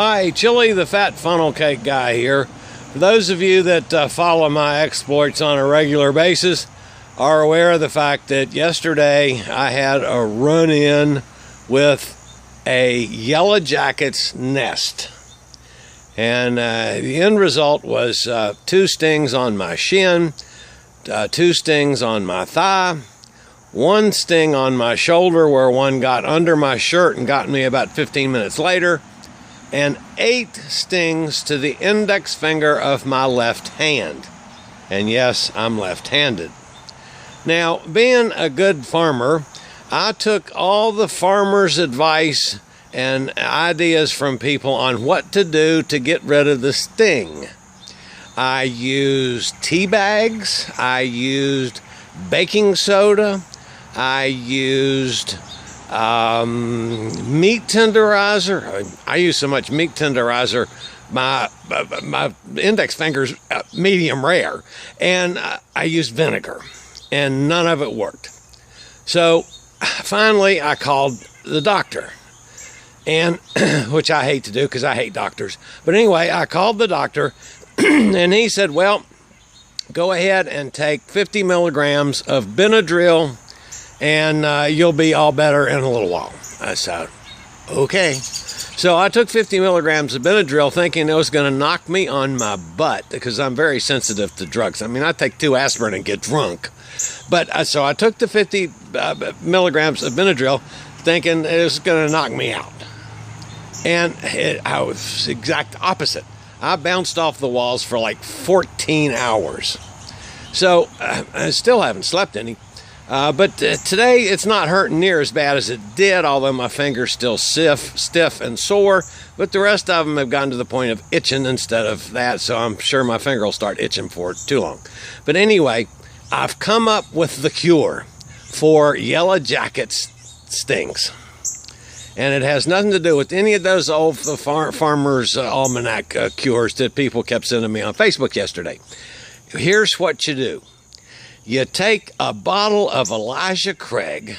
Hi, Chili the Fat Funnel Cake Guy here. For those of you that follow my exploits on a regular basis are aware of the fact that yesterday I had a run-in with a yellow jacket's nest. And the end result was 2 stings on my shin, 2 stings on my thigh, 1 sting on my shoulder where one got under my shirt and got me about 15 minutes later, and 8 stings to the index finger of my left hand. And yes, I'm left-handed. Now, being a good farmer, I took all the farmer's advice and ideas from people on what to do to get rid of the sting. I used tea bags, I used baking soda, I used meat tenderizer. I use so much meat tenderizer, my index finger's medium rare, and I used vinegar, and none of it worked. So finally I called the doctor, and which I hate to do because I hate doctors. But anyway, I called the doctor and he said, well, go ahead and take 50 milligrams of Benadryl and you'll be all better in a little while. I said, okay. So I took 50 milligrams of Benadryl thinking it was going to knock me on my butt because I'm very sensitive to drugs. I mean, I take 2 aspirin and get drunk. But so I took the 50 milligrams of Benadryl thinking it was going to knock me out. And I was the exact opposite. I bounced off the walls for like 14 hours. So I still haven't slept any. But today it's not hurting near as bad as it did, although my finger's still stiff and sore. But the rest of them have gotten to the point of itching instead of that, so I'm sure my finger will start itching for too long. But anyway, I've come up with the cure for yellow jacket stings. And it has nothing to do with any of those old Farmer's Almanac cures that people kept sending me on Facebook yesterday. Here's what you do. You take a bottle of Elijah Craig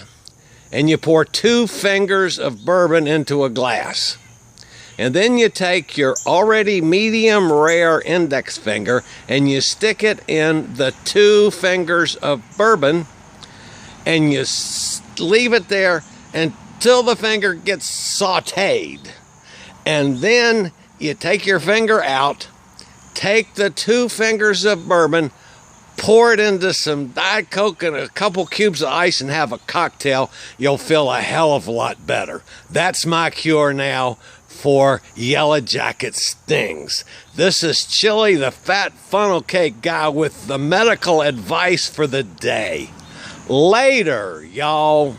and you pour 2 fingers of bourbon into a glass. And then you take your already medium rare index finger and you stick it in the 2 fingers of bourbon and you leave it there until the finger gets sauteed. And then you take your finger out, take the 2 fingers of bourbon, pour it into some Diet Coke and a couple cubes of ice and have a cocktail. You'll feel a hell of a lot better. That's my cure now for yellow jacket stings. This is Chili the Fat Funnel Cake Guy with the medical advice for the day. Later, y'all.